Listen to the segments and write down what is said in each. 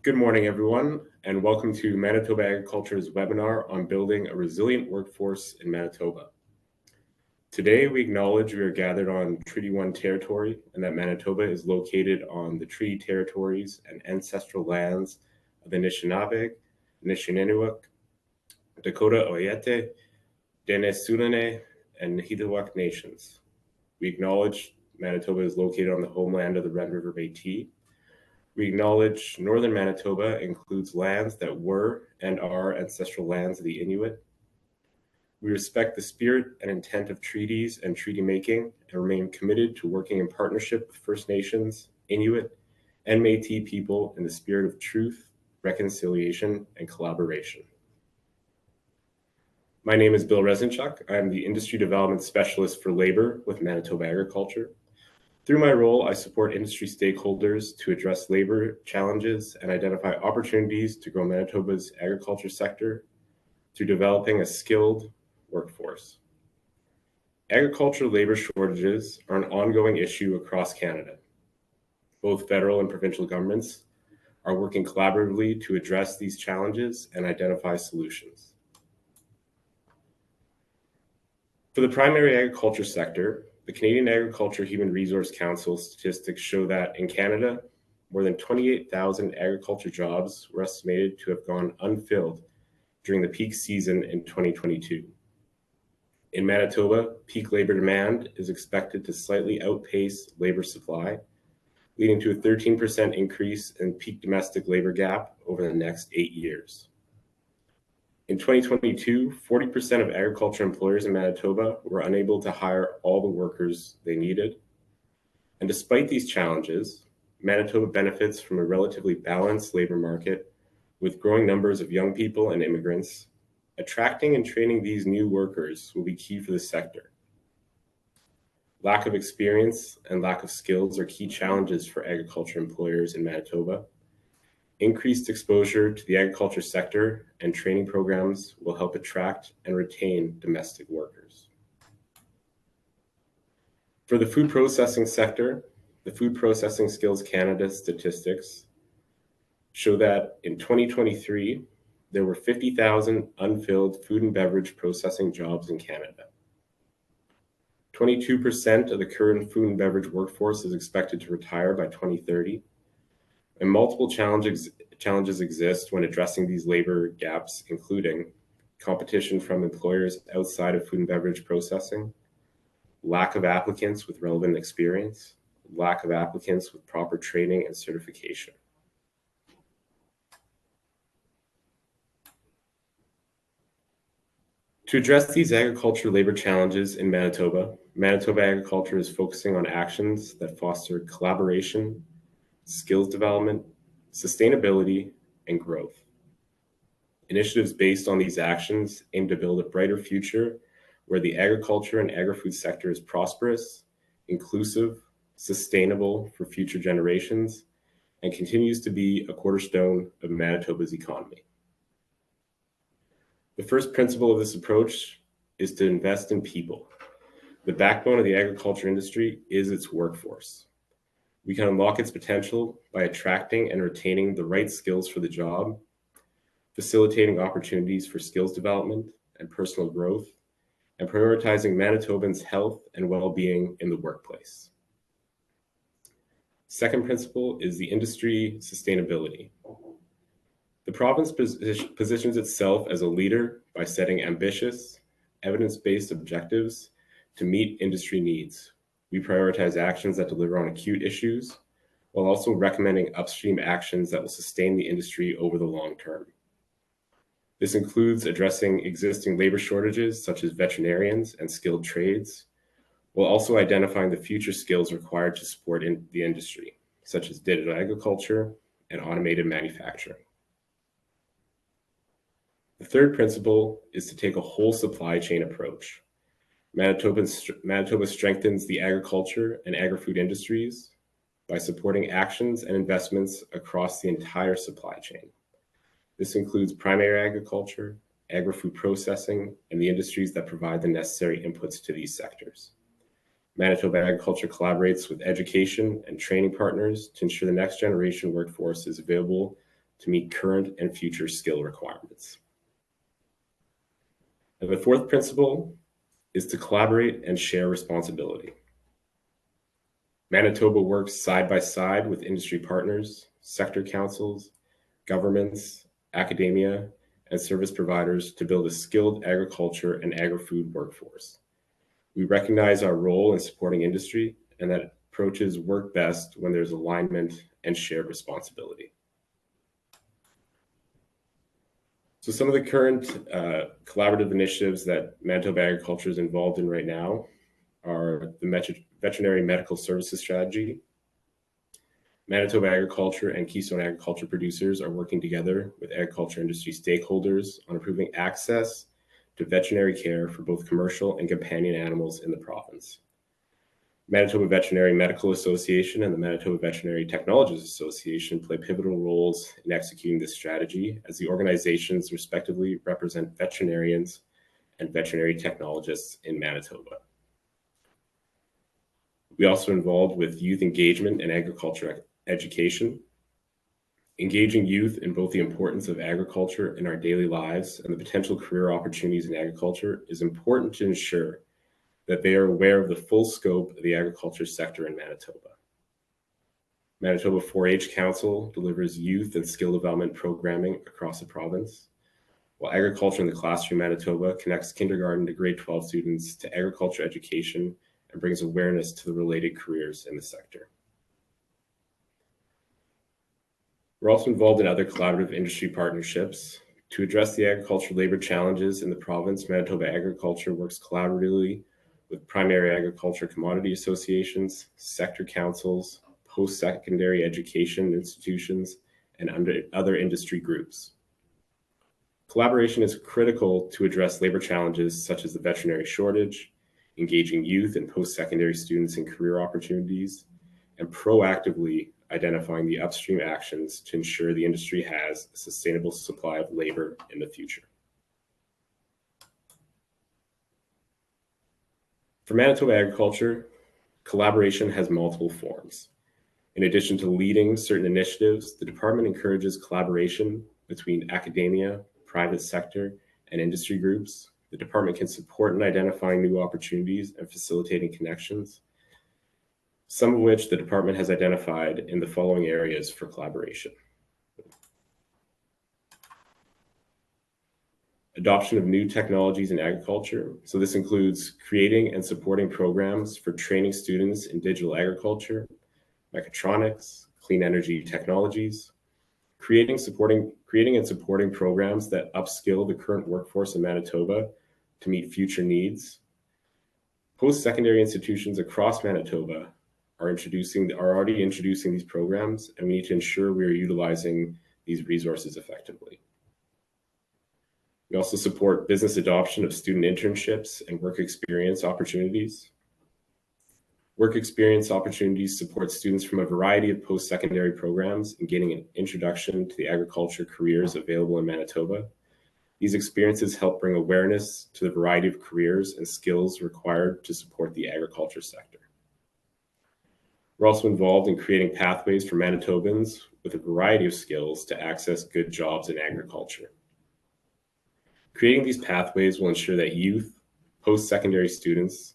Good morning, everyone, and welcome to Manitoba Agriculture's webinar on building a resilient workforce in Manitoba. Today, we acknowledge we are gathered on Treaty 1 territory and that Manitoba is located on the treaty territories and ancestral lands of the Anishinaabe, Anishinaabe, Dakota Oyate, Denesulane, and Nihilwak nations. We acknowledge Manitoba is located on the homeland of the Red River Métis. We acknowledge northern Manitoba includes lands that were and are ancestral lands of the Inuit. We respect the spirit and intent of treaties and treaty making and remain committed to working in partnership with First Nations, Inuit, and Métis people in the spirit of truth, reconciliation, and collaboration. My name is Bill Rezenchuk. I am the Industry Development Specialist for Labor with Manitoba Agriculture. Through my role, I support industry stakeholders to address labor challenges and identify opportunities to grow Manitoba's agriculture sector through developing a skilled workforce. Agricultural labor shortages are an ongoing issue across Canada. Both federal and provincial governments are working collaboratively to address these challenges and identify solutions. For the primary agriculture sector, the Canadian Agriculture Human Resource Council statistics show that in Canada, more than 28,000 agriculture jobs were estimated to have gone unfilled during the peak season in 2022. In Manitoba, peak labor demand is expected to slightly outpace labor supply, leading to a 13% increase in peak domestic labor gap over the next 8 years. In 2022, 40% of agriculture employers in Manitoba were unable to hire all the workers they needed. And despite these challenges, Manitoba benefits from a relatively balanced labor market with growing numbers of young people and immigrants. Attracting and training these new workers will be key for the sector. Lack of experience and lack of skills are key challenges for agriculture employers in Manitoba. Increased exposure to the agriculture sector and training programs will help attract and retain domestic workers. For the food processing sector, the Food Processing Skills Canada statistics show that in 2023, there were 50,000 unfilled food and beverage processing jobs in Canada. 22% of the current food and beverage workforce is expected to retire by 2030. And multiple challenges exist when addressing these labor gaps, including competition from employers outside of food and beverage processing, lack of applicants with relevant experience, lack of applicants with proper training and certification. To address these agriculture labor challenges in Manitoba, Manitoba Agriculture is focusing on actions that foster collaboration, skills development, sustainability, and growth. Initiatives based on these actions aim to build a brighter future where the agriculture and agri-food sector is prosperous, inclusive, sustainable for future generations, and continues to be a cornerstone of Manitoba's economy. The first principle of this approach is to invest in people. The backbone of the agriculture industry is its workforce. We can unlock its potential by attracting and retaining the right skills for the job, facilitating opportunities for skills development and personal growth, and prioritizing Manitobans' health and well-being in the workplace. Second principle is the industry sustainability. The province positions itself as a leader by setting ambitious, evidence-based objectives to meet industry needs. We prioritize actions that deliver on acute issues, while also recommending upstream actions that will sustain the industry over the long term. This includes addressing existing labor shortages, such as veterinarians and skilled trades, while also identifying the future skills required to support the industry, such as digital agriculture and automated manufacturing. The third principle is to take a whole supply chain approach. Manitoba strengthens the agriculture and agri-food industries by supporting actions and investments across the entire supply chain. This includes primary agriculture, agri-food processing, and the industries that provide the necessary inputs to these sectors. Manitoba Agriculture collaborates with education and training partners to ensure the next generation workforce is available to meet current and future skill requirements. And the fourth principle is to collaborate and share responsibility. Manitoba works side by side with industry partners, sector councils, governments, academia, and service providers to build a skilled agriculture and agri-food workforce. We recognize our role in supporting industry and that approaches work best when there's alignment and shared responsibility. So some of the current collaborative initiatives that Manitoba Agriculture is involved in right now are the Veterinary Medical Services Strategy. Manitoba Agriculture and Keystone Agriculture producers are working together with agriculture industry stakeholders on improving access to veterinary care for both commercial and companion animals in the province. Manitoba Veterinary Medical Association and the Manitoba Veterinary Technologists Association play pivotal roles in executing this strategy, as the organizations respectively represent veterinarians and veterinary technologists in Manitoba. We also involved with youth engagement and agriculture education. Engaging youth in both the importance of agriculture in our daily lives and the potential career opportunities in agriculture is important to ensure that they are aware of the full scope of the agriculture sector in Manitoba. Manitoba 4-H Council delivers youth and skill development programming across the province, while Agriculture in the Classroom Manitoba connects kindergarten to grade 12 students to agriculture education and brings awareness to the related careers in the sector. We're also involved in other collaborative industry partnerships. To address the agricultural labor challenges in the province, Manitoba Agriculture works collaboratively with primary agriculture commodity associations, sector councils, post-secondary education institutions, and other industry groups. Collaboration is critical to address labor challenges such as the veterinary shortage, engaging youth and post-secondary students in career opportunities, and proactively identifying the upstream actions to ensure the industry has a sustainable supply of labor in the future. For Manitoba Agriculture, collaboration has multiple forms. In addition to leading certain initiatives, the department encourages collaboration between academia, private sector, and industry groups. The department can support in identifying new opportunities and facilitating connections, some of which the department has identified in the following areas for collaboration. Adoption of new technologies in agriculture. So this includes creating and supporting programs for training students in digital agriculture, mechatronics, clean energy technologies, creating and supporting programs that upskill the current workforce in Manitoba to meet future needs. Post-secondary institutions across Manitoba are already introducing these programs, and we need to ensure we are utilizing these resources effectively. We also support business adoption of student internships and work experience opportunities. Work experience opportunities support students from a variety of post-secondary programs in gaining an introduction to the agriculture careers available in Manitoba. These experiences help bring awareness to the variety of careers and skills required to support the agriculture sector. We're also involved in creating pathways for Manitobans with a variety of skills to access good jobs in agriculture. Creating these pathways will ensure that youth, post-secondary students,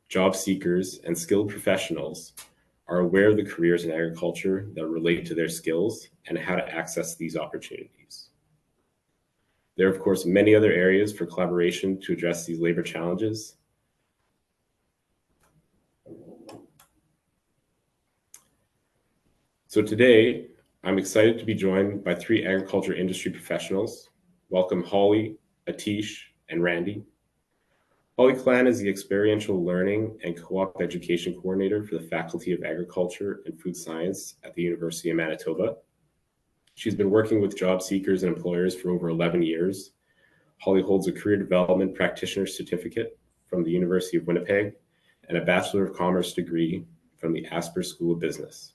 job seekers, and skilled professionals are aware of the careers in agriculture that relate to their skills and how to access these opportunities. There are, of course, many other areas for collaboration to address these labor challenges. So today, I'm excited to be joined by 3 agriculture industry professionals. Welcome Holly, Atish, and Randy. Holly Clan is the Experiential Learning and Co-op Education Coordinator for the Faculty of Agriculture and Food Science at the University of Manitoba. She's been working with job seekers and employers for over 11 years. Holly holds a Career Development Practitioner Certificate from the University of Winnipeg and a Bachelor of Commerce degree from the Asper School of Business.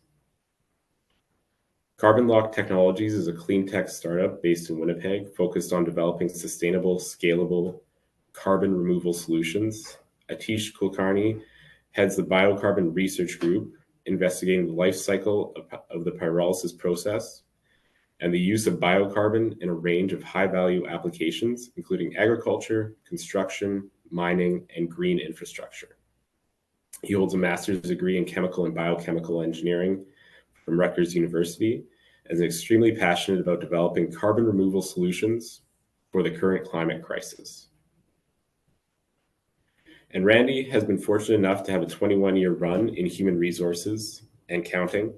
Carbon Lock Technologies is a clean tech startup based in Winnipeg focused on developing sustainable, scalable carbon removal solutions. Atish Kulkarni heads the Biocarbon Research Group, investigating the life cycle of the pyrolysis process. and the use of biocarbon in a range of high-value applications, including agriculture, construction, mining, and green infrastructure. He holds a master's degree in chemical and biochemical engineering from Rutgers University and is extremely passionate about developing carbon removal solutions for the current climate crisis. And Randy has been fortunate enough to have a 21-year run in human resources and counting,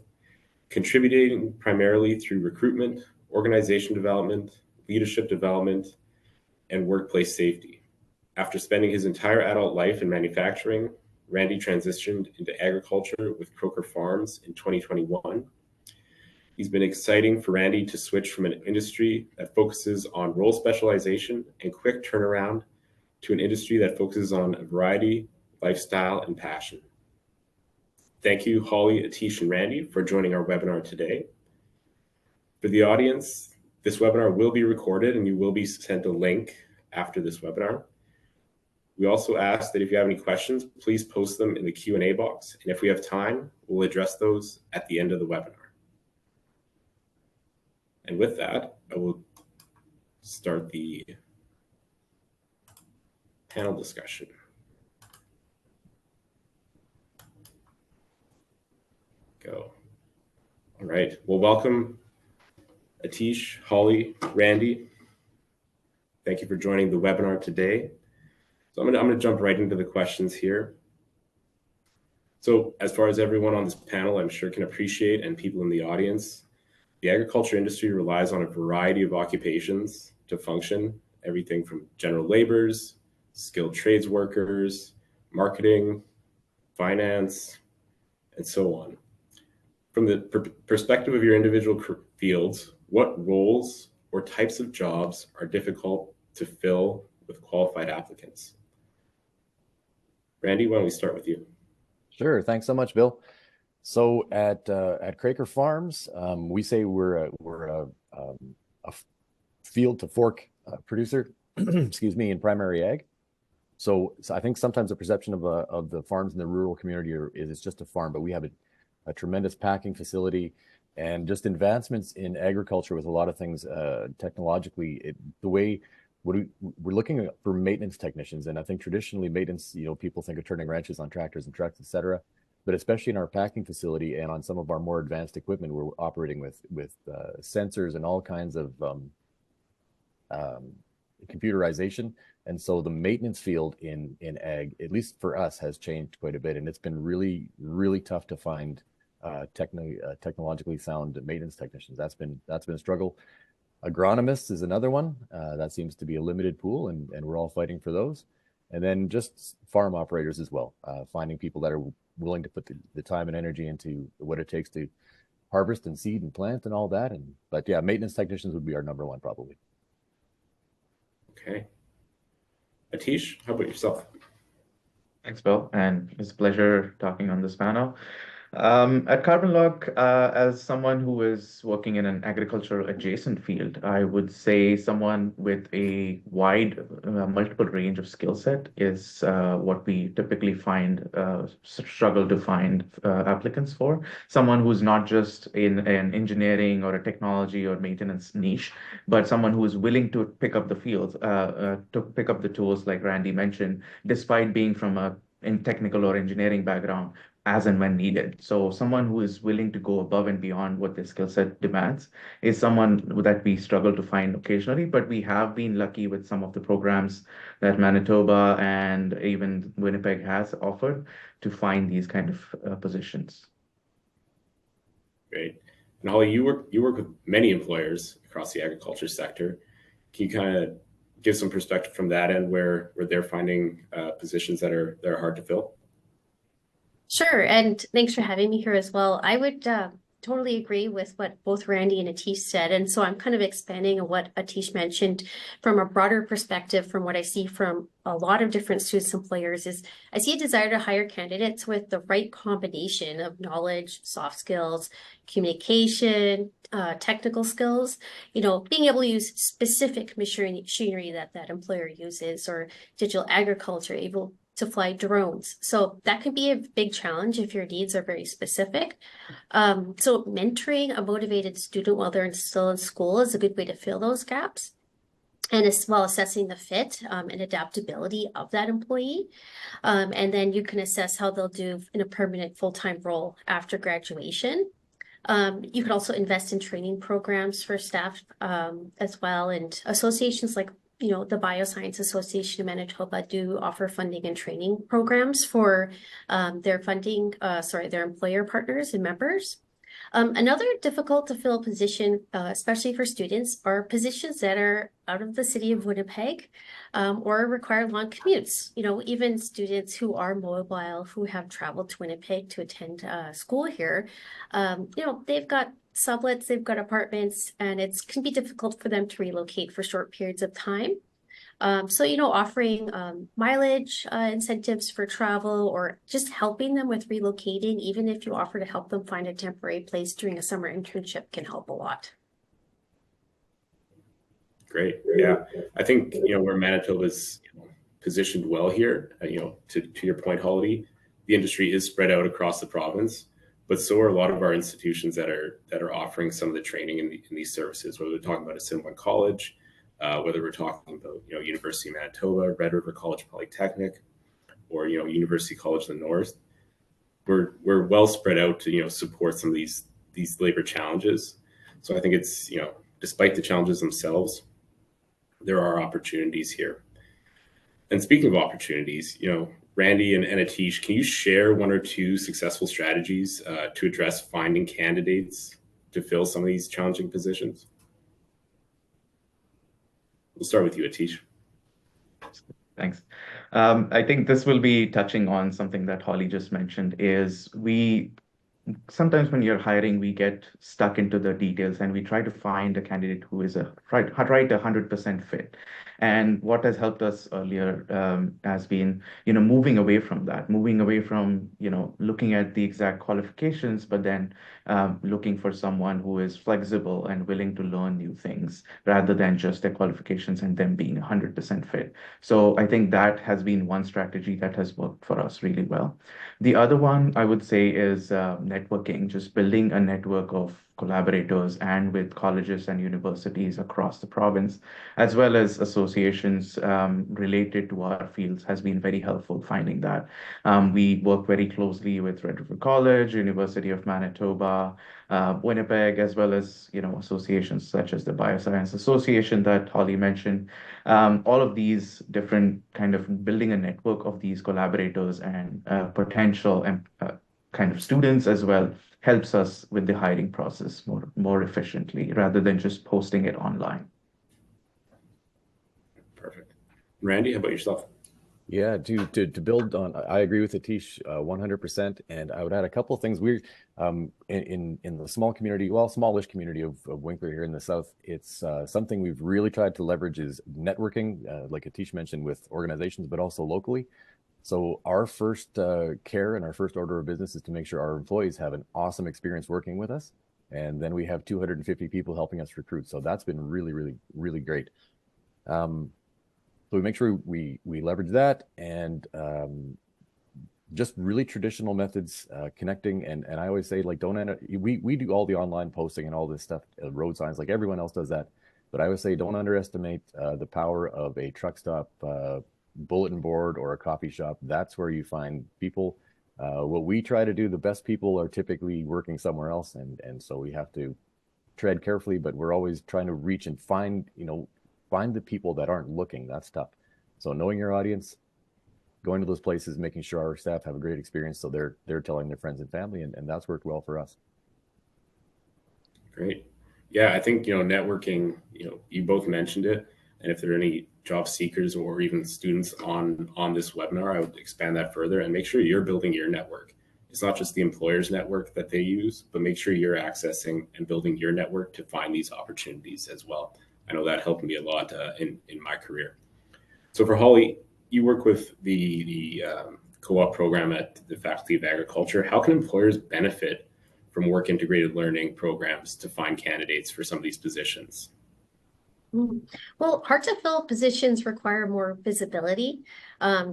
contributing primarily through recruitment, organization development, leadership development, and workplace safety. After spending his entire adult life in manufacturing, Randy transitioned into agriculture with Croker Farms in 2021. He's been exciting for Randy to switch from an industry that focuses on role specialization and quick turnaround to an industry that focuses on a variety, lifestyle, and passion. Thank you, Holly, Atish, and Randy, for joining our webinar today. For the audience, this webinar will be recorded and you will be sent a link after this webinar. We also ask that if you have any questions, please post them in the Q&A box, and if we have time, we'll address those at the end of the webinar. And with that, I will start the panel discussion. Go. All right. Well, welcome, Atish, Holly, Randy. Thank you for joining the webinar today. So I'm going to jump right into the questions here. So as far as everyone on this panel, I'm sure can appreciate, and people in the audience, the agriculture industry relies on a variety of occupations to function, everything from general laborers, skilled trades workers, marketing, finance, and so on. From the perspective of your individual fields, what roles or types of jobs are difficult to fill with qualified applicants? Randy, why don't we start with you? Sure. Thanks so much, Bill. So at Croker Farms, we say we're a field to fork producer, excuse me, in primary ag. So I think sometimes the perception of the farms in the rural community is it's just a farm, but we have a tremendous packing facility and just advancements in agriculture with a lot of things technologically. We're looking for maintenance technicians, and I think traditionally maintenance, people think of turning wrenches on tractors and trucks, et cetera. But especially in our packing facility and on some of our more advanced equipment, we're operating with sensors and all kinds of computerization. And so the maintenance field in ag, at least for us, has changed quite a bit, and it's been really, really tough to find technologically sound maintenance technicians. That's been a struggle. Agronomists is another one. That seems to be a limited pool, and we're all fighting for those. And then just farm operators as well, finding people that are willing to put the time and energy into what it takes to harvest and seed and plant and all that. But yeah, maintenance technicians would be our number one probably. Okay. Atish, how about yourself? Thanks, Bill, and it's a pleasure talking on this panel. At Carbon Log, as someone who is working in an agricultural adjacent field, I would say someone with a wide, multiple range of skill set is what we typically struggle to find applicants for. Someone who's not just in an engineering or a technology or maintenance niche, but someone who is willing to pick up the fields, to pick up the tools like Randy mentioned, despite being from a technical or engineering background, as and when needed. So someone who is willing to go above and beyond what their skill set demands is someone that we struggle to find occasionally, but we have been lucky with some of the programs that Manitoba and even Winnipeg has offered to find these kind of positions. Great. And Holly, you work with many employers across the agriculture sector. Can you kind of give some perspective from that end where they're finding positions that are hard to fill? Sure, and thanks for having me here as well. I would totally agree with what both Randy and Atish said, and so I'm kind of expanding on what Atish mentioned from a broader perspective. From what I see from a lot of different students employers is I see a desire to hire candidates with the right combination of knowledge, soft skills, communication, technical skills, being able to use specific machinery that employer uses, or digital agriculture, to fly drones. So that can be a big challenge if your needs are very specific. So mentoring a motivated student while they're still in school is a good way to fill those gaps. And as well assessing the fit and adaptability of that employee. And then you can assess how they'll do in a permanent full-time role after graduation. You could also invest in training programs for staff as well. And associations like, the Bioscience Association of Manitoba do offer funding and training programs for their employer partners and members. Another difficult to fill position, especially for students, are positions that are out of the city of Winnipeg or require long commutes. Even students who are mobile, who have traveled to Winnipeg to attend school here, they've got sublets, they've got apartments, and it can be difficult for them to relocate for short periods of time. So, offering mileage incentives for travel or just helping them with relocating, even if you offer to help them find a temporary place during a summer internship, can help a lot. Great. Yeah. I think, where Manitoba's positioned well here, to your point, Holly, the industry is spread out across the province, but so are a lot of our institutions that are offering some of the training in these services, whether we're talking about Assiniboine College, whether we're talking about, University of Manitoba, Red River College Polytechnic, or, University College of the North. We're well spread out to, support some of these labor challenges. So I think it's, despite the challenges themselves, there are opportunities here. And speaking of opportunities, Randy and Atish, can you share one or two successful strategies to address finding candidates to fill some of these challenging positions? We'll start with you, Atish. Thanks. I think this will be touching on something that Holly just mentioned is sometimes when you're hiring, we get stuck into the details and we try to find a candidate who is a right 100% fit. And what has helped us earlier has been, moving away from that, looking at the exact qualifications, but then looking for someone who is flexible and willing to learn new things rather than just their qualifications and them being 100% fit. So I think that has been one strategy that has worked for us really well. The other one I would say is networking, just building a network of collaborators and with colleges and universities across the province, as well as associations related to our fields has been very helpful finding that. We work very closely with Red River College, University of Manitoba, Winnipeg, as well as, associations such as the Bioscience Association that Holly mentioned. All of these different kind of building a network of these collaborators and potential and kind of students as well helps us with the hiring process more efficiently rather than just posting it online. Perfect. Randy, how about yourself? Yeah, to build on, I agree with Atish 100%, and I would add a couple of things. We're in the smallish community of Winkler here in the south. It's something we've really tried to leverage is networking, like Atish mentioned, with organizations, but also locally. So our first care and our first order of business is to make sure our employees have an awesome experience working with us, and then we have 250 people helping us recruit. So that's been really, really, really great. So we make sure we leverage that and just really traditional methods, connecting. And I always say, like, we do all the online posting and all this stuff, road signs, like everyone else does that. But I always say, don't underestimate the power of a truck stop, bulletin board, or a coffee shop. That's where you find people. What we try to do, the best people are typically working somewhere else. And so we have to tread carefully, but we're always trying to reach and find the people that aren't looking. That's tough. So knowing your audience, going to those places, making sure our staff have a great experience, so they're telling their friends and family, and that's worked well for us. Great. Yeah, I think, networking, you both mentioned it. And if there are any job seekers or even students on this webinar, I would expand that further and make sure you're building your network. It's not just the employer's network that they use, but make sure you're accessing and building your network to find these opportunities as well. I know that helped me a lot in my career. So for Holly, you work with the co-op program at the Faculty of Agriculture. How can employers benefit from work integrated learning programs to find candidates for some of these positions? Well, hard to fill positions require more visibility.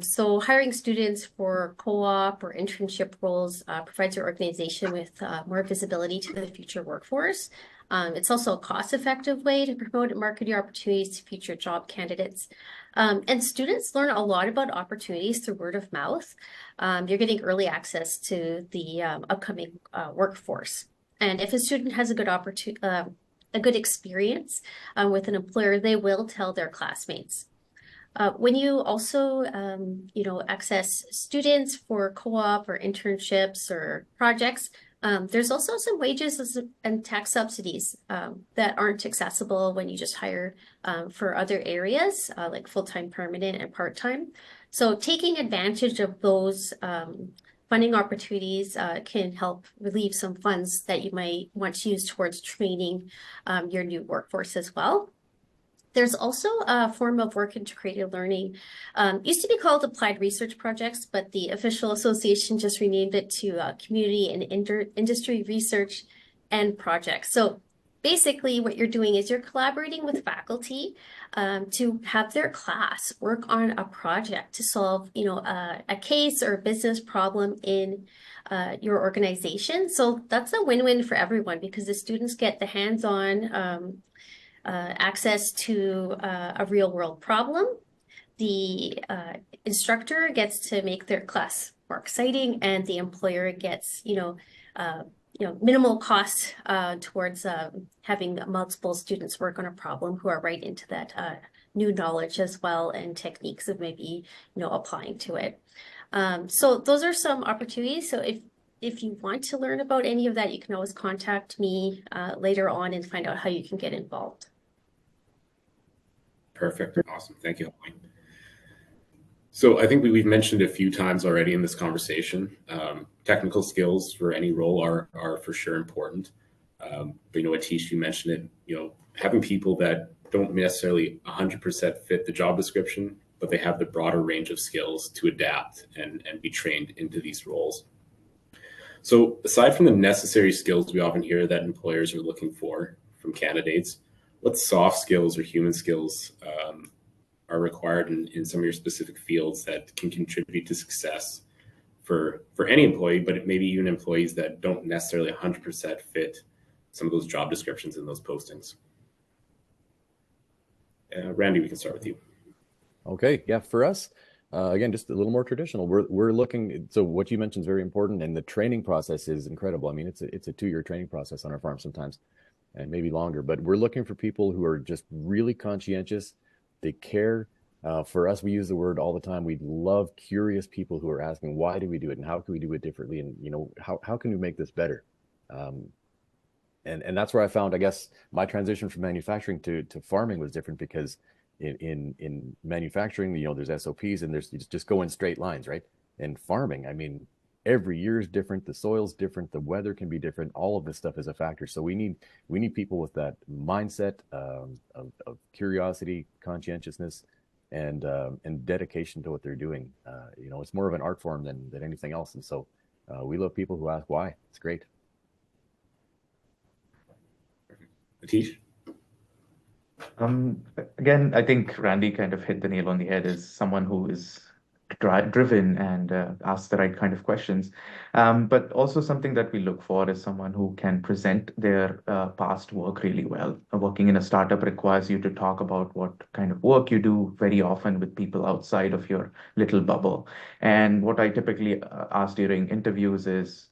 So hiring students for co-op or internship roles provides your organization with more visibility to the future workforce. It's also a cost-effective way to promote and market your opportunities to future job candidates. And students learn a lot about opportunities through word of mouth. You're getting early access to the upcoming workforce. And if a student has a good opportunity, a good experience with an employer, they will tell their classmates. When you also, access students for co-op or internships or projects, there's also some wages and tax subsidies that aren't accessible when you just hire for other areas like full-time, permanent, and part-time. So taking advantage of those funding opportunities can help relieve some funds that you might want to use towards training your new workforce as well. There's also a form of work integrated learning. Used to be called applied research projects, but the official association just renamed it to community and industry research and projects. So basically what you're doing is you're collaborating with faculty to have their class work on a project to solve, a case or a business problem in your organization. So that's a win-win for everyone because the students get the hands-on access to a real world problem. The instructor gets to make their class more exciting, and the employer gets, minimal cost towards having multiple students work on a problem who are right into that new knowledge as well and techniques of maybe, applying to it. So those are some opportunities. So if you want to learn about any of that, you can always contact me later on and find out how you can get involved. Perfect. Awesome. Thank you, Holly. So I think we've mentioned a few times already in this conversation, technical skills for any role are for sure important. But, Atish, you mentioned it, having people that don't necessarily 100% fit the job description, but they have the broader range of skills to adapt and be trained into these roles. So aside from the necessary skills we often hear that employers are looking for from candidates, what soft skills or human skills are required in some of your specific fields that can contribute to success for any employee, but maybe even employees that don't necessarily 100% fit some of those job descriptions in those postings? Randy, we can start with you. Okay, yeah, for us, again, just a little more traditional. We're looking. So what you mentioned is very important, and the training process is incredible. I mean, it's a 2-year training process on our farm sometimes, and maybe longer. But we're looking for people who are just really conscientious. They care. For us, we use the word all the time. We love curious people who are asking, why do we do it, and how can we do it differently, and how can we make this better? And that's where I found, I guess, my transition from manufacturing to farming was different because in manufacturing, there's SOPs and you just go in straight lines, right? In farming, I mean, every year is different, the soil's different, the weather can be different, all of this stuff is a factor. So we need people with that mindset of curiosity, conscientiousness, and dedication to what they're doing. It's more of an art form than anything else. And so we love people who ask why. It's great. Atish? Again, I think Randy kind of hit the nail on the head as someone who is driven and asks the right kind of questions. But also something that we look for is someone who can present their past work really well. Working in a startup requires you to talk about what kind of work you do very often with people outside of your little bubble. And what I typically ask during interviews is,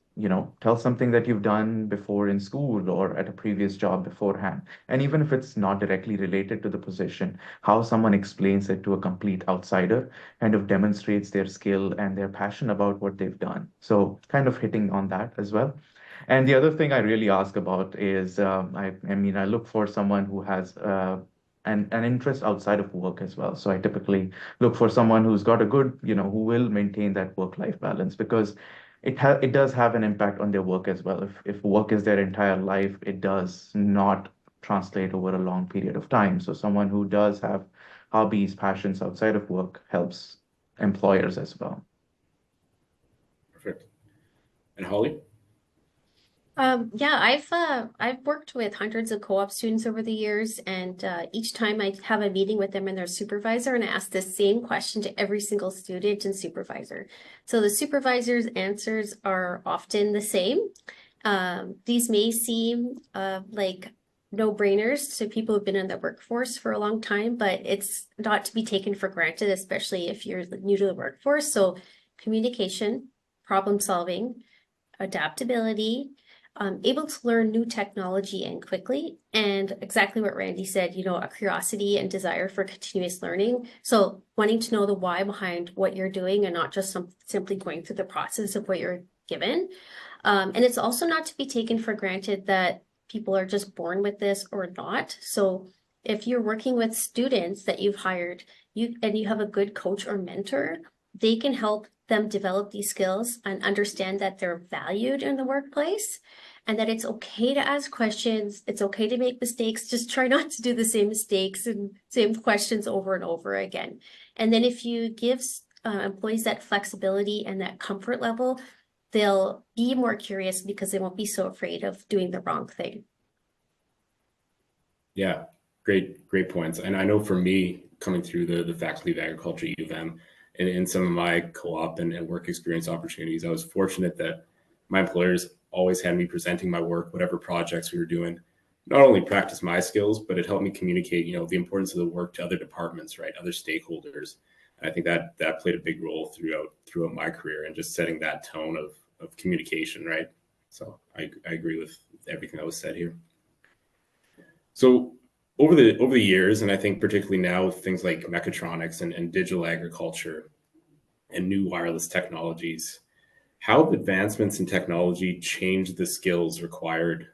tell something that you've done before in school or at a previous job beforehand. And even if it's not directly related to the position, how someone explains it to a complete outsider kind of demonstrates their skill and their passion about what they've done. So kind of hitting on that as well. And the other thing I really ask about is, I look for someone who has an interest outside of work as well. So I typically look for someone who's got a good, who will maintain that work-life balance because it does have an impact on their work as well. If work is their entire life, it does not translate over a long period of time. So someone who does have hobbies, passions outside of work helps employers as well. Perfect. And Holly? Yeah, I've worked with hundreds of co-op students over the years, and each time I have a meeting with them and their supervisor, and I ask the same question to every single student and supervisor. So the supervisor's answers are often the same. These may seem like no-brainers to people who've been in the workforce for a long time, but it's not to be taken for granted, especially if you're new to the workforce. So communication, problem solving, adaptability, able to learn new technology and quickly, and exactly what Randy said, a curiosity and desire for continuous learning. So wanting to know the why behind what you're doing and not just simply going through the process of what you're given. And it's also not to be taken for granted that people are just born with this or not. So if you're working with students that you've hired, and you have a good coach or mentor, they can help them develop these skills and understand that they're valued in the workplace and that it's okay to ask questions. It's okay to make mistakes. Just try not to do the same mistakes and same questions over and over again. And then if you give employees that flexibility and that comfort level, they'll be more curious because they won't be so afraid of doing the wrong thing. Yeah, great points. And I know for me, coming through the Faculty of Agriculture at U of M, and in some of my co-op and work experience opportunities, I was fortunate that my employers always had me presenting my work, whatever projects we were doing. Not only practice my skills, but it helped me communicate, the importance of the work to other departments, right, other stakeholders. And I think that played a big role throughout my career and just setting that tone of communication, right? So I agree with everything that was said here. So over the years, and I think particularly now with things like mechatronics and digital agriculture and new wireless technologies, how have advancements in technology changed the skills required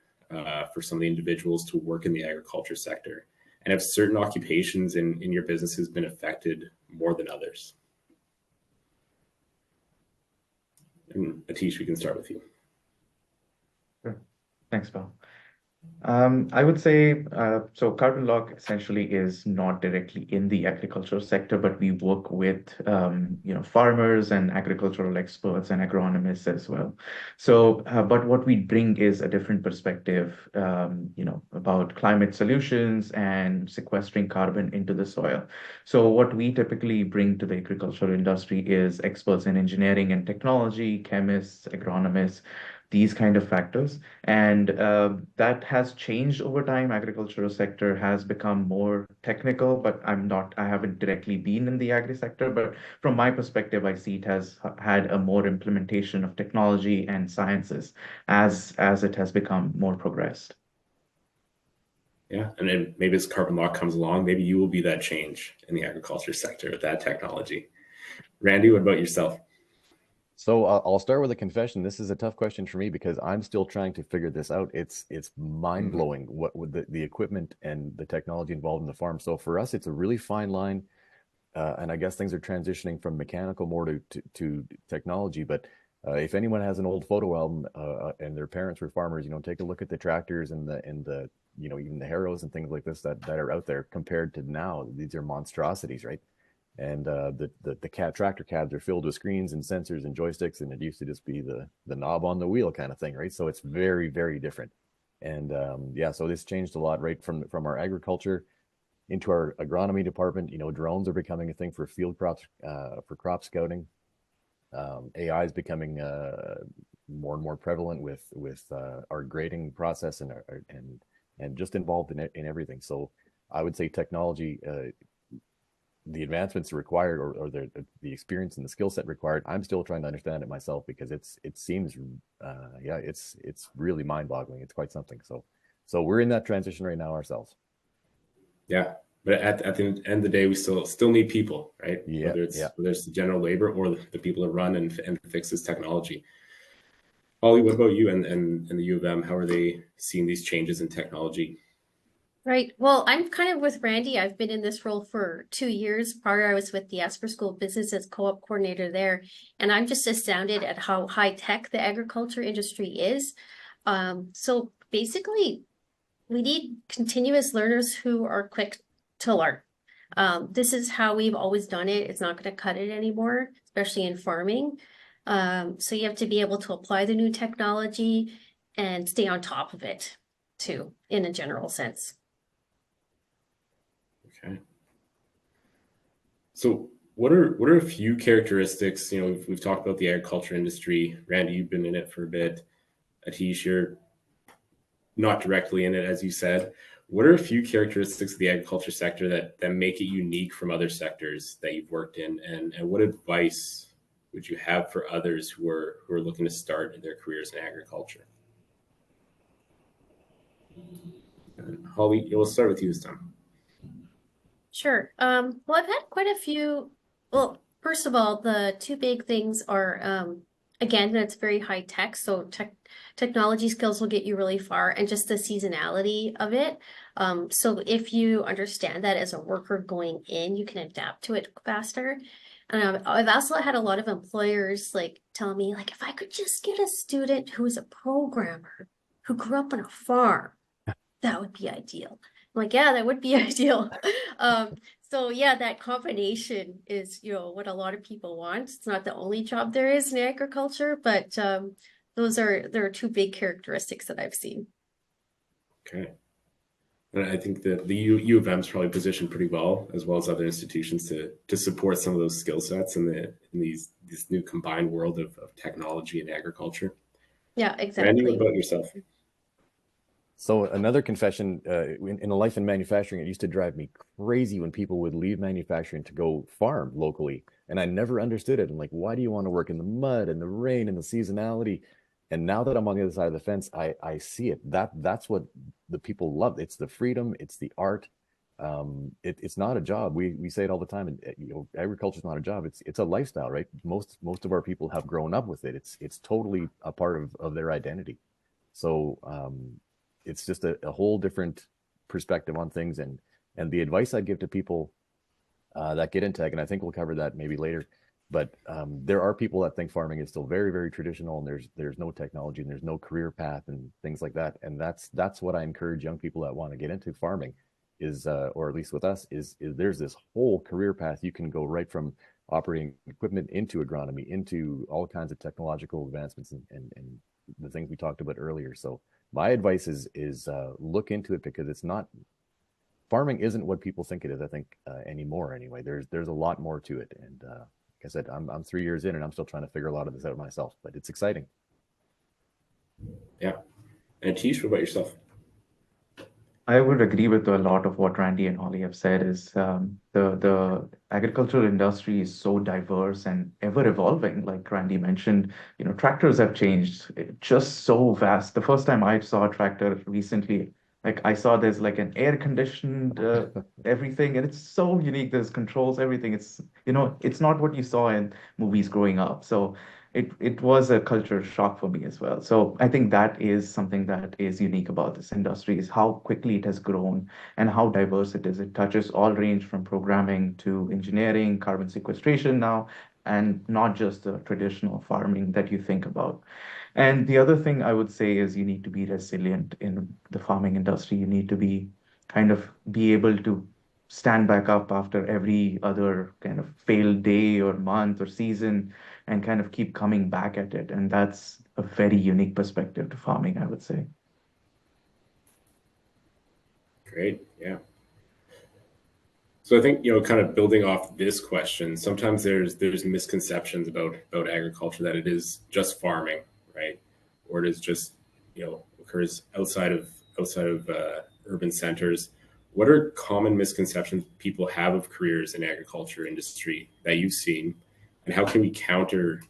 for some of the individuals to work in the agriculture sector? And have certain occupations in your businesses been affected more than others? And Atish, we can start with you. Sure. Thanks, Bill. I would say, so Carbon Lock essentially is not directly in the agricultural sector, but we work with, farmers and agricultural experts and agronomists as well. So, but what we bring is a different perspective, about climate solutions and sequestering carbon into the soil. So what we typically bring to the agricultural industry is experts in engineering and technology, chemists, agronomists, these kind of factors. And that has changed over time. Agricultural sector has become more technical, but I haven't directly been in the agri sector, but from my perspective, I see it has had a more implementation of technology and sciences as it has become more progressed. Yeah, and then maybe as Carbon Lock comes along, maybe you will be that change in the agriculture sector with that technology. Randy, what about yourself? So I'll start with a confession. This is a tough question for me because I'm still trying to figure this out. It's mind blowing what with the equipment and the technology involved in the farm. So for us, it's a really fine line, and I guess things are transitioning from mechanical more to technology. But if anyone has an old photo album and their parents were farmers, take a look at the tractors and the even the harrows and things like this that are out there compared to now. These are monstrosities, right? And the tractor cabs are filled with screens and sensors and joysticks, and it used to just be the knob on the wheel kind of thing, right? So it's very, very different. And yeah, so this changed a lot, right, from our agriculture into our agronomy department. Drones are becoming a thing for field crops, for crop scouting. AI is becoming more and more prevalent with our grading process and just involved in everything. So I would say technology, the advancements required or the experience and the skill set required, I'm still trying to understand it myself because it seems it's really mind-boggling. It's quite something. So we're in that transition right now ourselves. Yeah, but at the end of the day, we still need people, right? Yeah, whether it's the general labor or the people that run and fix this technology. Holly, what about you and the U of M? How are they seeing these changes in technology? Right. Well, I'm kind of with Randy. I've been in this role for 2 years. Prior, I was with the Esper School of Business as co-op coordinator there. And I'm just astounded at how high tech the agriculture industry is. So basically, we need continuous learners who are quick to learn. This is how we've always done it. It's not going to cut it anymore, especially in farming. So you have to be able to apply the new technology, and stay on top of it too, in a general sense. Okay. So what are a few characteristics, we've talked about the agriculture industry. Randy, you've been in it for a bit. Atish, you're not directly in it, as you said. What are a few characteristics of the agriculture sector that make it unique from other sectors that you've worked in? And what advice would you have for others who are looking to start their careers in agriculture? And Holly, we'll start with you this time. Sure. Well, I've had quite a few. Well, first of all, the two big things are, again, that it's very high tech. So technology skills will get you really far, and just the seasonality of it. So if you understand that as a worker going in, you can adapt to it faster. And I've also had a lot of employers like tell me, like, if I could just get a student who is a programmer who grew up on a farm, that would be ideal. I'm like, yeah, that would be ideal. So yeah, that combination is, what a lot of people want. It's not the only job there is in agriculture, but there are two big characteristics that I've seen. Okay. And I think that the U of M is probably positioned pretty well, as well as other institutions, to support some of those skill sets in this new combined world of technology and agriculture. Yeah, Randy, what exactly. about yourself? So another confession, in a life in manufacturing, it used to drive me crazy when people would leave manufacturing to go farm locally. And I never understood it. I'm like, why do you want to work in the mud and the rain and the seasonality? And now that I'm on the other side of the fence, I see it. That's what the people love. It's the freedom, it's the art. It's not a job. We say it all the time. And agriculture is not a job. It's a lifestyle, right? Most of our people have grown up with it. It's totally a part of their identity. So it's just a whole different perspective on things. And the advice I give to people that get into ag, and I think we'll cover that maybe later, but there are people that think farming is still very, very traditional, and there's no technology and there's no career path and things like that. And that's what I encourage young people that want to get into farming is, or at least with us, is there's this whole career path. You can go right from operating equipment into agronomy, into all kinds of technological advancements and the things we talked about earlier. So my advice is look into it, because it's not, farming isn't what people think it is, I think, anymore anyway. There's a lot more to it. And like I said, I'm 3 years in and I'm still trying to figure a lot of this out myself, but it's exciting. Yeah. And Atish, what about yourself? I would agree with a lot of what Randy and Holly have said. Is the agricultural industry is so diverse and ever evolving. Like Randy mentioned, tractors have changed just so vast. The first time I saw a tractor recently, like I saw there's like an air conditioned everything, and it's so unique. There's controls, everything. It's not what you saw in movies growing up. So it was a culture shock for me as well. So I think that is something that is unique about this industry, is how quickly it has grown and how diverse it is. It touches all range from programming to engineering, carbon sequestration now, and not just the traditional farming that you think about. And the other thing I would say is you need to be resilient in the farming industry. You need to be able to stand back up after every other kind of failed day or month or season and kind of keep coming back at it. And that's a very unique perspective to farming, I would say. Great. Yeah. So I think, kind of building off this question, sometimes there's misconceptions about agriculture, that it is just farming, right? Or it is just, occurs outside of urban centers. What are common misconceptions people have of careers in agriculture industry that you've seen, and how can we counter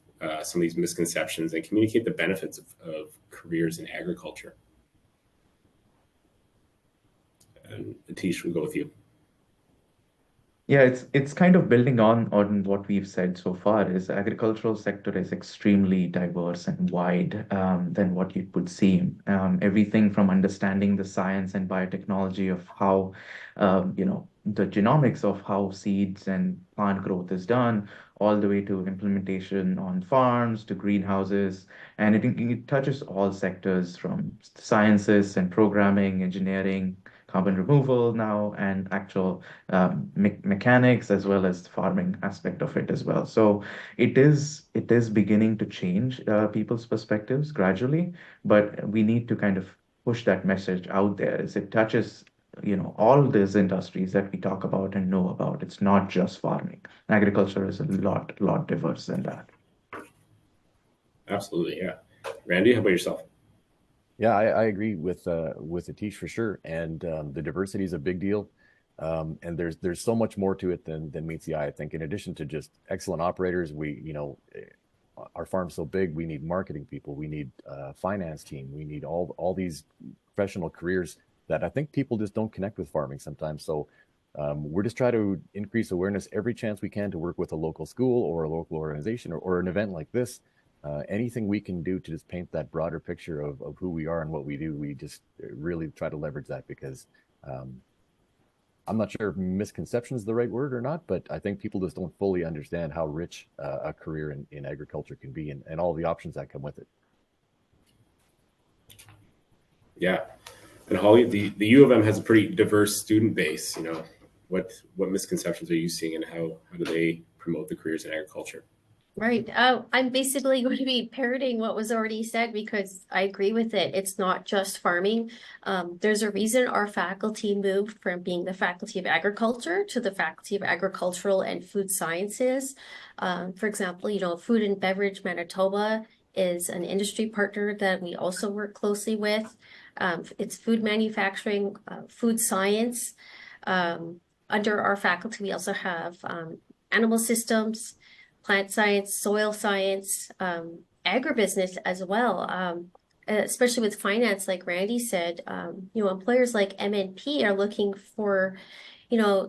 some of these misconceptions and communicate the benefits of careers in agriculture? And Atish, we'll go with you. Yeah, it's kind of building on what we've said so far. Is agricultural sector is extremely diverse and wide than what it would seem. Everything from understanding the science and biotechnology of how the genomics of how seeds and plant growth is done, all the way to implementation on farms to greenhouses, and it touches all sectors from sciences and programming, engineering, carbon removal now and actual mechanics as well as the farming aspect of it as well. So it is beginning to change people's perspectives gradually, but we need to kind of push that message out there as it touches all these industries that we talk about and know about. It's not just farming. Agriculture is a lot diverse than that. Absolutely, yeah. Randy, how about yourself? Yeah, I agree with Atish for sure. And the diversity is a big deal. And there's so much more to it than meets the eye. I think in addition to just excellent operators, our farm's so big, we need marketing people, we need finance team, we need all these professional careers that I think people just don't connect with farming sometimes. So we're just trying to increase awareness every chance we can to work with a local school or a local organization or an event like this. Anything we can do to just paint that broader picture of who we are and what we do, we just really try to leverage that because I'm not sure if misconception is the right word or not, but I think people just don't fully understand how rich a career in agriculture can be and all the options that come with it. Yeah. And Holly, the U of M has a pretty diverse student base. What misconceptions are you seeing, and how do they promote the careers in agriculture? Right. I'm basically going to be parroting what was already said because I agree with it. It's not just farming. There's a reason our faculty moved from being the Faculty of Agriculture to the Faculty of Agricultural and Food Sciences. For example, Food and Beverage Manitoba is an industry partner that we also work closely with. It's food manufacturing, food science. Under our faculty, we also have animal systems, plant science, soil science, agribusiness as well. Especially with finance, like Randy said, employers like MNP are looking for,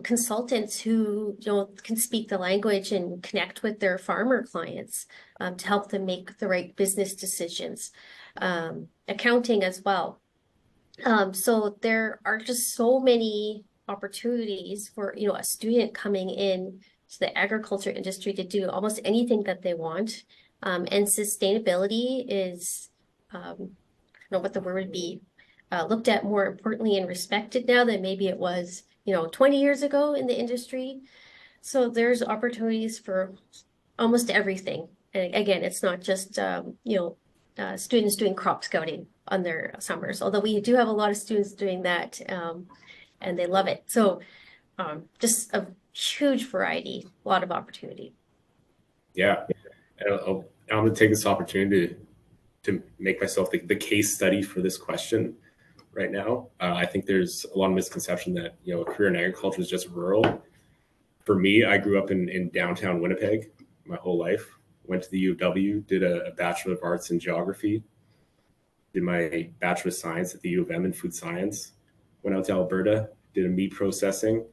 consultants who, can speak the language and connect with their farmer clients to help them make the right business decisions. Accounting as well. So there are just so many opportunities for, a student coming in to the agriculture industry to do almost anything that they want. And sustainability is, I don't know what the word would be, looked at more importantly and respected now than maybe it was, 20 years ago in the industry. So there's opportunities for almost everything. And again, it's not just, students doing crop scouting on their summers, although we do have a lot of students doing that, and they love it. So just a huge variety, a lot of opportunity. Yeah, and I'm going to take this opportunity to make myself the case study for this question right now. I think there's a lot of misconception that a career in agriculture is just rural. For me, I grew up in downtown Winnipeg my whole life. Went to the U of W, did a Bachelor of Arts in Geography, did my Bachelor of Science at the U of M in Food Science, went out to Alberta, did a meat processing,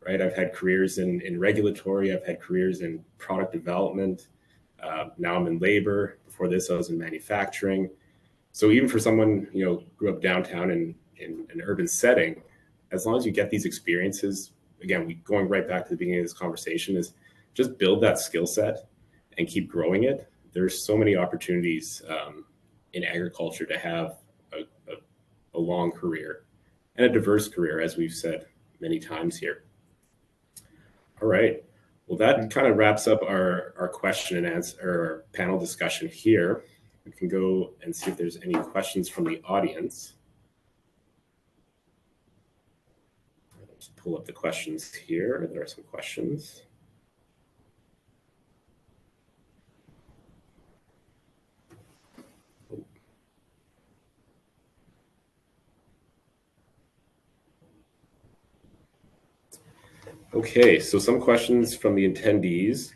right? I've had careers in regulatory, I've had careers in product development. Now I'm in labor. Before this, I was in manufacturing. So even for someone, grew up downtown in an urban setting, as long as you get these experiences, again, going right back to the beginning of this conversation, is just build that skill set and keep growing it. There's so many opportunities in agriculture to have a long career and a diverse career, as we've said many times here. All right. Well, that kind of wraps up our question and answer, or our panel discussion here. We can go and see if there's any questions from the audience. Let's pull up the questions here. There are some questions. Okay, so some questions from the attendees.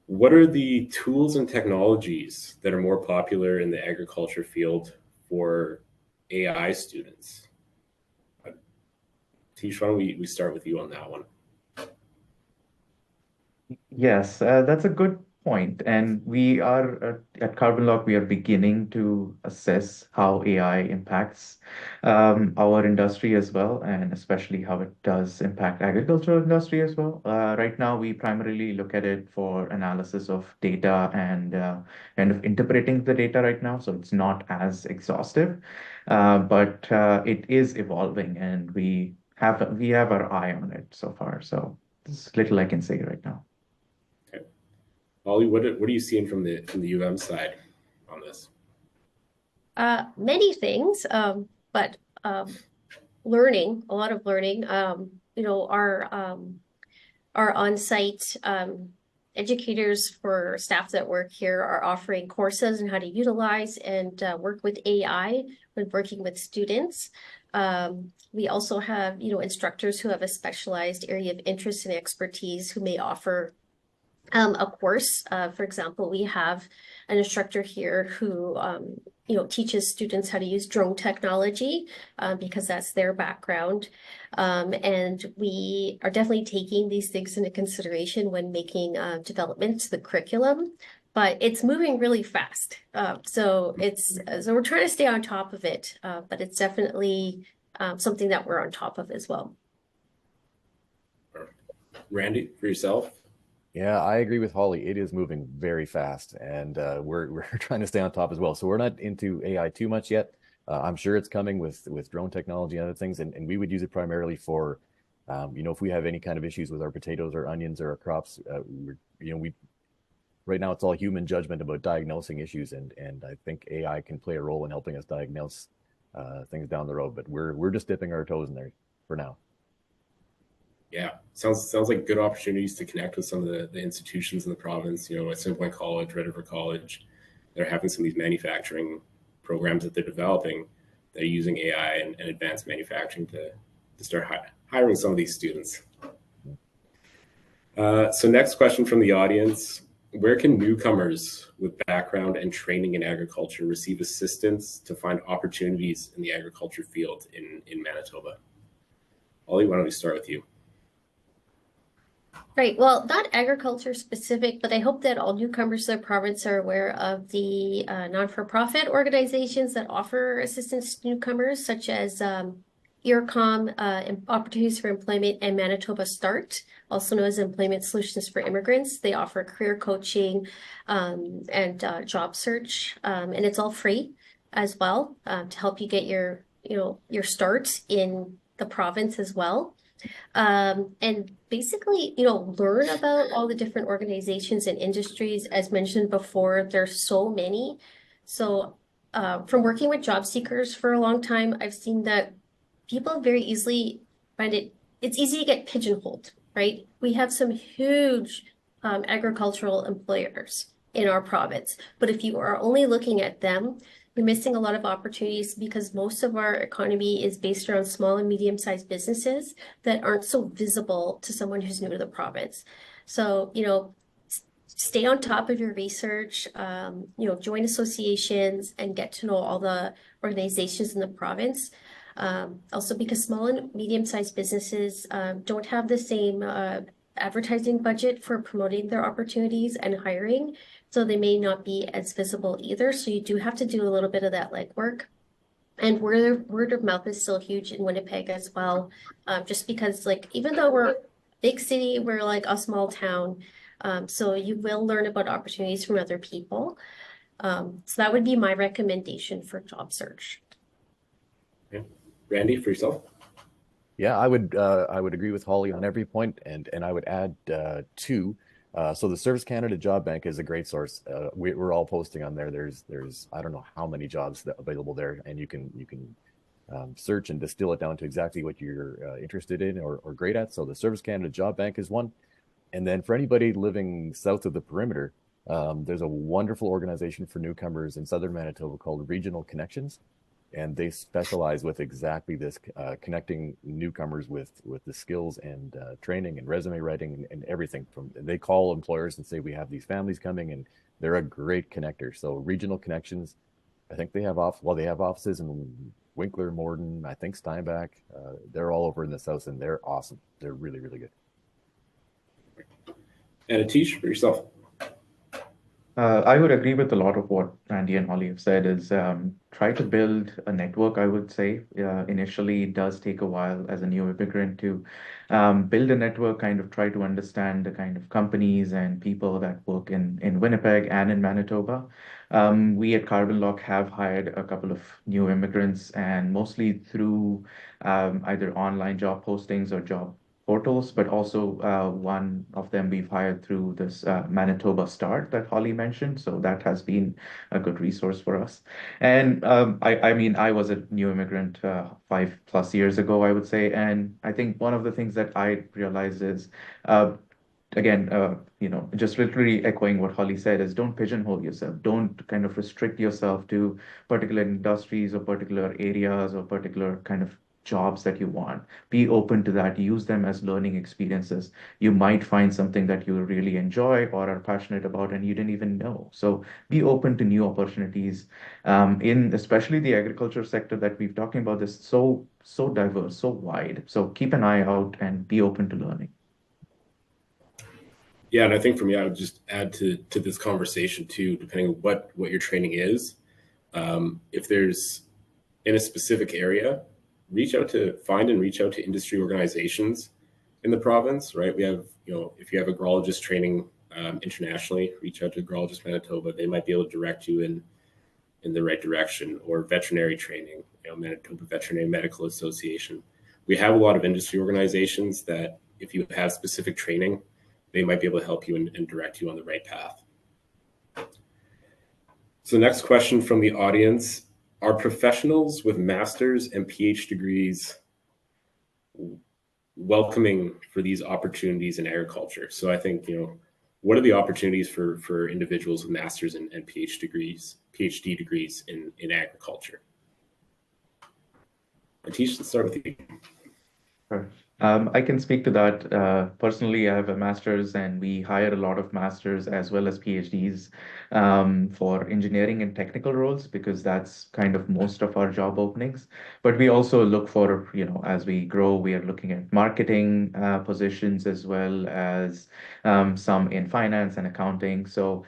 What are the tools and technologies that are more popular in the agriculture field for AI students? Tish, why don't we start with you on that one? Yes, that's a good point, and we are at Carbon Lock, we are beginning to assess how AI impacts our industry as well, and especially how it does impact agricultural industry as well. Right now, we primarily look at it for analysis of data and kind of interpreting the data right now, so it's not as exhaustive, but it is evolving, and we have our eye on it so far. So there's little I can say right now. Okay. Ollie, what are you seeing from the UM side on this? Many things, but learning, a lot of learning. Our on-site educators for staff that work here are offering courses on how to utilize and work with AI when working with students. We also have, instructors who have a specialized area of interest and expertise who may offer a course. For example, we have an instructor here who, teaches students how to use drone technology because that's their background. And we are definitely taking these things into consideration when making development to the curriculum, but it's moving really fast. So we're trying to stay on top of it, but it's definitely something that we're on top of as well. Randy, for yourself? Yeah, I agree with Holly. It is moving very fast, and we're trying to stay on top as well. So we're not into AI too much yet. I'm sure it's coming with drone technology and other things, and we would use it primarily for, if we have any kind of issues with our potatoes or onions or our crops, we right now it's all human judgment about diagnosing issues, and I think AI can play a role in helping us diagnose things down the road. But we're just dipping our toes in there for now. Yeah, sounds like good opportunities to connect with some of the institutions in the province. At St. Point College, Red River College, they're having some of these manufacturing programs that they're developing that are using AI and advanced manufacturing to start hiring some of these students. So next question from the audience: where can newcomers with background and training in agriculture receive assistance to find opportunities in the agriculture field in Manitoba? Ollie, why don't we start with you? Right. Well, not agriculture specific, but I hope that all newcomers to the province are aware of the non-for-profit organizations that offer assistance to newcomers, such as ERCOM, Opportunities for Employment, and Manitoba Start, also known as Employment Solutions for Immigrants. They offer career coaching and job search, and it's all free as well to help you get your start in the province as well. And basically, learn about all the different organizations and industries. As mentioned before, there's so many. So from working with job seekers for a long time, I've seen that people very easily find it's easy to get pigeonholed, right? We have some huge agricultural employers in our province, but if you are only looking at them, you're missing a lot of opportunities because most of our economy is based around small and medium-sized businesses that aren't so visible to someone who's new to the province. So, stay on top of your research, join associations and get to know all the organizations in the province. Also because small and medium-sized businesses don't have the same advertising budget for promoting their opportunities and hiring. So they may not be as visible either. So you do have to do a little bit of that legwork. And word of mouth is still huge in Winnipeg as well. Just because even though we're a big city, we're like a small town. So you will learn about opportunities from other people. So that would be my recommendation for job search. Okay. Randy, for yourself? Yeah, I would agree with Holly on every point, and I would add two. So the Service Canada Job Bank is a great source. We're all posting on there. There's I don't know how many jobs available there, and you can search and distill it down to exactly what you're interested in or great at. So the Service Canada Job Bank is one. And then for anybody living south of the perimeter, there's a wonderful organization for newcomers in southern Manitoba called Regional Connections. And they specialize with exactly this, connecting newcomers with the skills and training and resume writing and everything. They call employers and say, we have these families coming, and they're a great connector. So Regional Connections, I think they have offices in Winkler, Morden, I think Steinbach. They're all over in the south, and they're awesome. They're really, really good. And Atish, for yourself. I would agree with a lot of what Randy and Holly have said is try to build a network, I would say. Initially, it does take a while as a new immigrant to build a network, kind of try to understand the kind of companies and people that work in Winnipeg and in Manitoba. We at Carbon Lock have hired a couple of new immigrants, and mostly through either online job postings or job portals, but also one of them we've hired through this Manitoba Start that Holly mentioned. So that has been a good resource for us. And I mean, I was a new immigrant 5+ years ago, I would say. And I think one of the things that I realized is, again, just literally echoing what Holly said is don't pigeonhole yourself. Don't kind of restrict yourself to particular industries or particular areas or particular kind of jobs that you want. Be open to that. Use them as learning experiences. You might find something that you really enjoy or are passionate about and you didn't even know. So be open to new opportunities in especially the agriculture sector that we've talking about is so diverse, so wide. So keep an eye out and be open to learning. Yeah, and I think for me, I would just add to this conversation too, depending on what your training is. If there's in a specific area, find and reach out to industry organizations in the province, right? We have, if you have agrologist training internationally, reach out to Agrologist Manitoba. They might be able to direct you in the right direction, or veterinary training, Manitoba Veterinary Medical Association. We have a lot of industry organizations that if you have specific training, they might be able to help you and direct you on the right path. So next question from the audience: are professionals with master's and PhD degrees welcoming for these opportunities in agriculture? So I think, what are the opportunities for individuals with master's and PhD degrees in agriculture? Atish, let's start with you. Sure. I can speak to that. Personally, I have a master's, and we hire a lot of masters as well as PhDs for engineering and technical roles because that's kind of most of our job openings. But we also look for, as we grow, we are looking at marketing positions as well as some in finance and accounting. So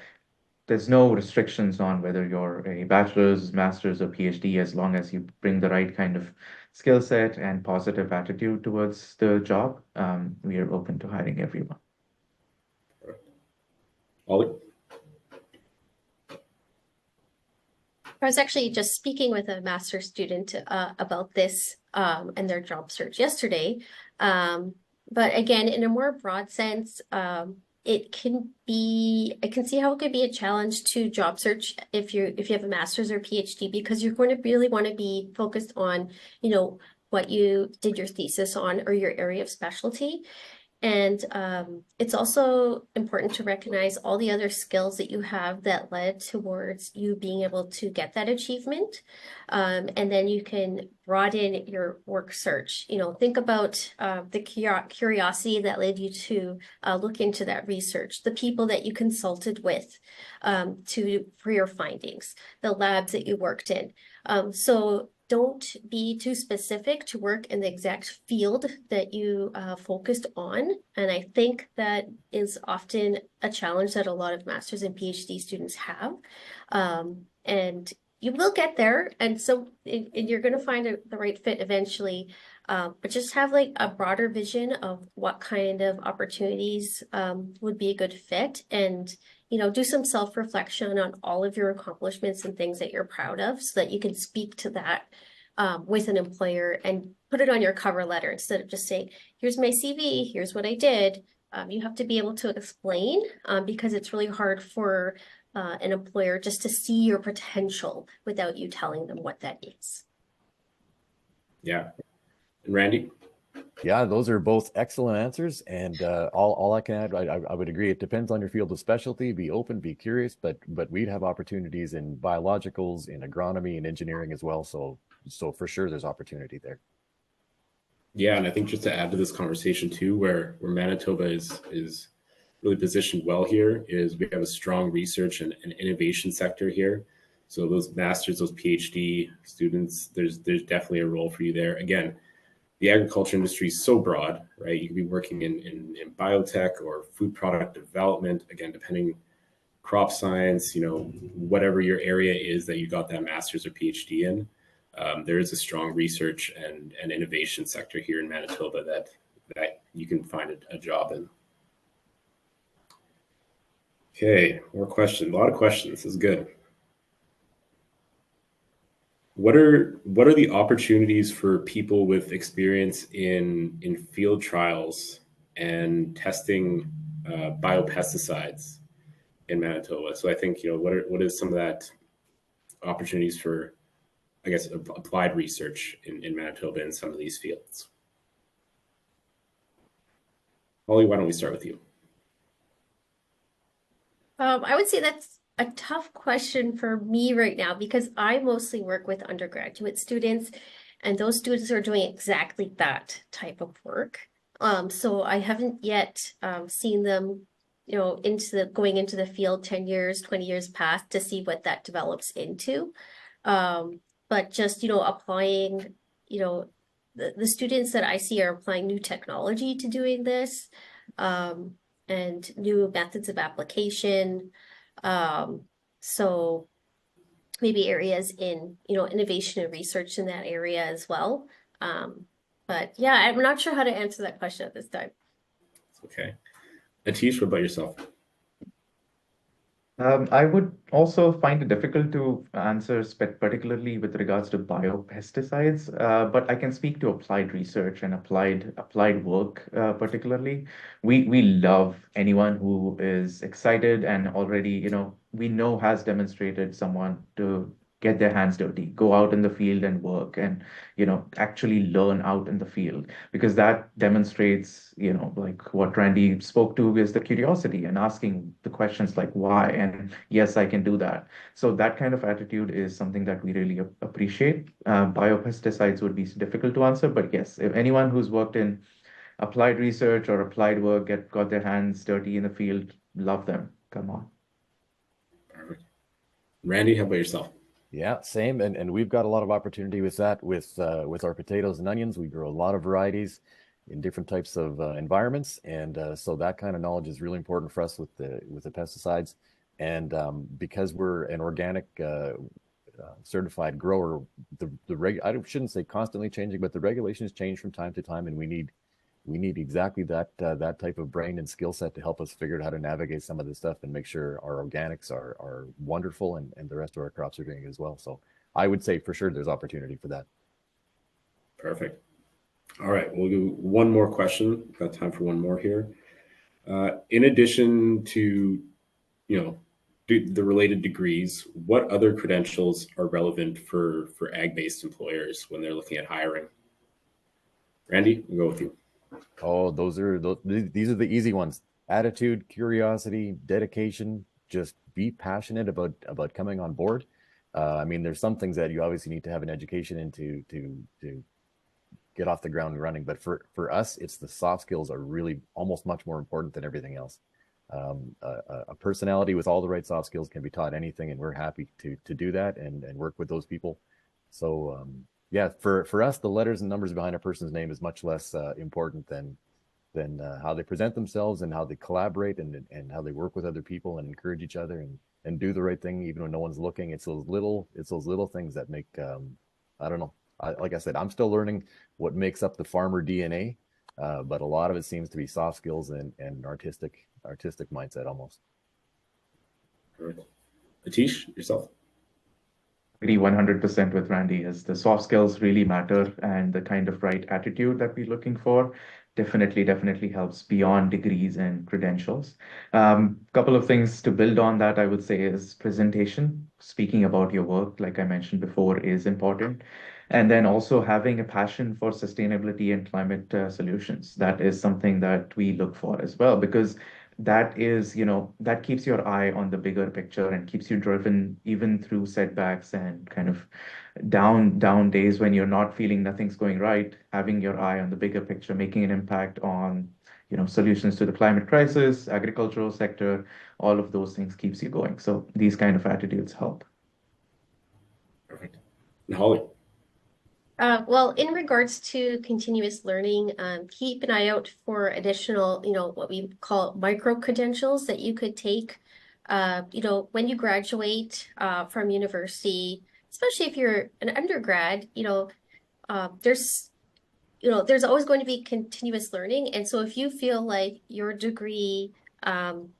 there's no restrictions on whether you're a bachelor's, master's, or PhD, as long as you bring the right kind of skill set and positive attitude towards the job. We are open to hiring everyone. Ollie? I was actually just speaking with a master's student about this and their job search yesterday. But again, in a more broad sense, I can see how it could be a challenge to job search if you have a master's or PhD, because you're going to really want to be focused on, what you did your thesis on or your area of specialty. And it's also important to recognize all the other skills that you have that led towards you being able to get that achievement. And then you can broaden your work search. Think about the curiosity that led you to look into that research, the people that you consulted with for your findings, the labs that you worked in. So don't be too specific to work in the exact field that you focused on. And I think that is often a challenge that a lot of master's and PhD students have. And you will get there. And you're going to find the right fit eventually. But just have like a broader vision of what kind of opportunities would be a good fit, and do some self-reflection on all of your accomplishments and things that you're proud of so that you can speak to that with an employer and put it on your cover letter instead of just saying, here's my CV, here's what I did. You have to be able to explain because it's really hard for an employer just to see your potential without you telling them what that is. Yeah. And Randy? Yeah, those are both excellent answers. And all I can add, I would agree. It depends on your field of specialty. Be open, be curious, but we'd have opportunities in biologicals, in agronomy, and engineering as well. So for sure, there's opportunity there. Yeah, and I think just to add to this conversation too, where Manitoba is really positioned well here, is we have a strong research and innovation sector here. So those masters, those PhD students, there's definitely a role for you there. Again, the agriculture industry is so broad, right? You could be working in biotech or food product development, again, depending crop science, whatever your area is that you got that master's or PhD in, there is a strong research and innovation sector here in Manitoba that you can find a job in. Okay, more questions. A lot of questions. This is good. What are the opportunities for people with experience in field trials and testing biopesticides in Manitoba? So I think what is some of that opportunities for, I guess, applied research in Manitoba in some of these fields? Holly, why don't we start with you? I would say that's a tough question for me right now because I mostly work with undergraduate students, and those students are doing exactly that type of work. So I haven't yet seen them, going into the field 10 years, 20 years past to see what that develops into. But just, applying, the students that I see are applying new technology to doing this. And new methods of application. So maybe areas in, innovation and research in that area as well. But yeah, I'm not sure how to answer that question at this time. Okay. Atish, what about yourself? I would also find it difficult to answer particularly with regards to biopesticides, but I can speak to applied research and applied work particularly. We love anyone who is excited and already, we know has demonstrated someone to get their hands dirty, go out in the field and work and, actually learn out in the field because that demonstrates, like what Randy spoke to is the curiosity and asking the questions like why and yes, I can do that. So that kind of attitude is something that we really appreciate. Biopesticides would be difficult to answer, but yes, if anyone who's worked in applied research or applied work got their hands dirty in the field, love them. Come on. Perfect. Randy, how about yourself? Yeah, same. And we've got a lot of opportunity with that with our potatoes and onions. We grow a lot of varieties in different types of environments, and so that kind of knowledge is really important for us with the pesticides. And because we're an organic certified grower, I shouldn't say constantly changing, but the regulations change from time to time, and we need exactly that type of brain and skill set to help us figure out how to navigate some of this stuff and make sure our organics are wonderful and the rest of our crops are doing as well. So I would say for sure there's opportunity for that. Perfect. All right, we'll do one more question. Got time for one more here. In addition to, the related degrees, what other credentials are relevant for ag-based employers when they're looking at hiring? Randy, we'll go with you. Oh, these are the easy ones. Attitude, curiosity, dedication, just be passionate about coming on board. I mean, there's some things that you obviously need to have an education into to get off the ground running. But for us, it's the soft skills are really almost much more important than everything else. A personality with all the right soft skills can be taught anything, and we're happy to do that and work with those people. So yeah, for us, the letters and numbers behind a person's name is much less important than how they present themselves and how they collaborate and how they work with other people and encourage each other and do the right thing even when no one's looking. It's those little things that make I don't know. Like I said, I'm still learning what makes up the farmer DNA, but a lot of it seems to be soft skills and artistic mindset almost. Good. Atish, yourself? Agree 100% with Randy as the soft skills really matter and the kind of right attitude that we're looking for definitely helps beyond degrees and credentials. Couple of things to build on that I would say is presentation. Speaking about your work, like I mentioned before, is important. And then also having a passion for sustainability and climate solutions. That is something that we look for as well, because that is, that keeps your eye on the bigger picture and keeps you driven even through setbacks and kind of down days when you're not feeling nothing's going right, having your eye on the bigger picture, making an impact on, solutions to the climate crisis, agricultural sector, all of those things keeps you going. So these kind of attitudes help. Perfect. And Holly? Well, in regards to continuous learning, keep an eye out for additional, what we call micro credentials that you could take When you graduate from university, especially if you're an undergrad, there's always going to be continuous learning. And so if you feel like your degree um,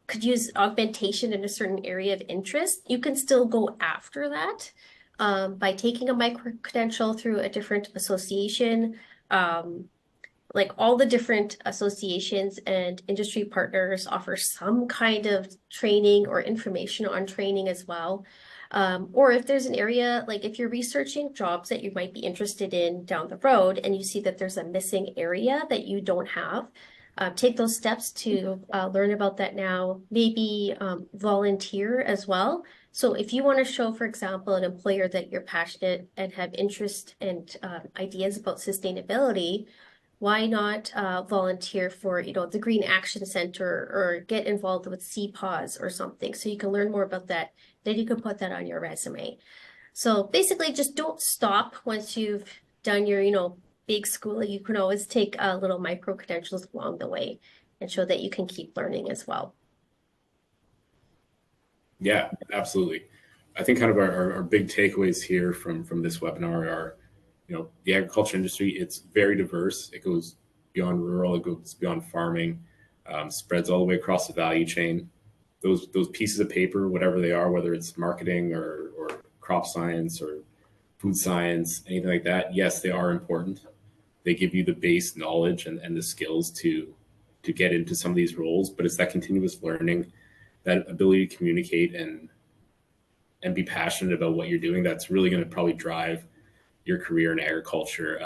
could use augmentation in a certain area of interest, you can still go after that by taking a micro-credential through a different association. Like all the different associations and industry partners offer some kind of training or information on training as well. Or if there's an area, like if you're researching jobs that you might be interested in down the road and you see that there's a missing area that you don't have, take those steps to learn about that now, maybe volunteer as well. So if you want to show, for example, an employer that you're passionate and have interest and ideas about sustainability, why not volunteer for, the Green Action Center or get involved with CPAWS or something so you can learn more about that. Then you can put that on your resume. So basically just don't stop once you've done your, big school. You can always take little micro credentials along the way and show that you can keep learning as well. Yeah, absolutely. I think kind of our big takeaways here from this webinar are, the agriculture industry, it's very diverse. It goes beyond rural, it goes beyond farming, spreads all the way across the value chain. Those pieces of paper, whatever they are, whether it's marketing or crop science or food science, anything like that, yes, they are important. They give you the base knowledge and the skills to get into some of these roles, but it's that continuous learning, that ability to communicate and be passionate about what you're doing that's really going to probably drive your career in agriculture,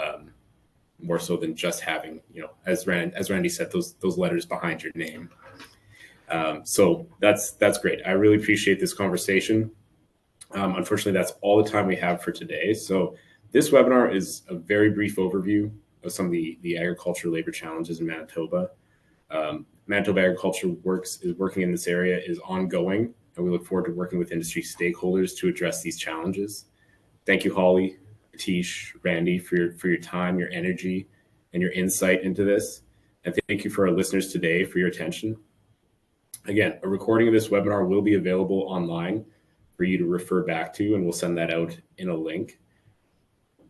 more so than just having, as Randy said, those letters behind your name. So that's great. I really appreciate this conversation. Unfortunately, that's all the time we have for today. So this webinar is a very brief overview of some of the agriculture labor challenges in Manitoba. Manitoba Agriculture is working in this area is ongoing, and we look forward to working with industry stakeholders to address these challenges. Thank you, Holly, Atish, Randy, for your time, your energy, and your insight into this. And thank you for our listeners today for your attention. Again, a recording of this webinar will be available online for you to refer back to, and we'll send that out in a link.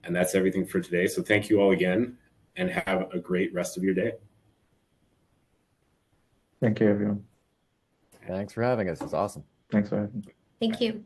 And that's everything for today. So thank you all again, and have a great rest of your day. Thank you, everyone. Thanks for having us. It's awesome. Thanks for having me. Thank you.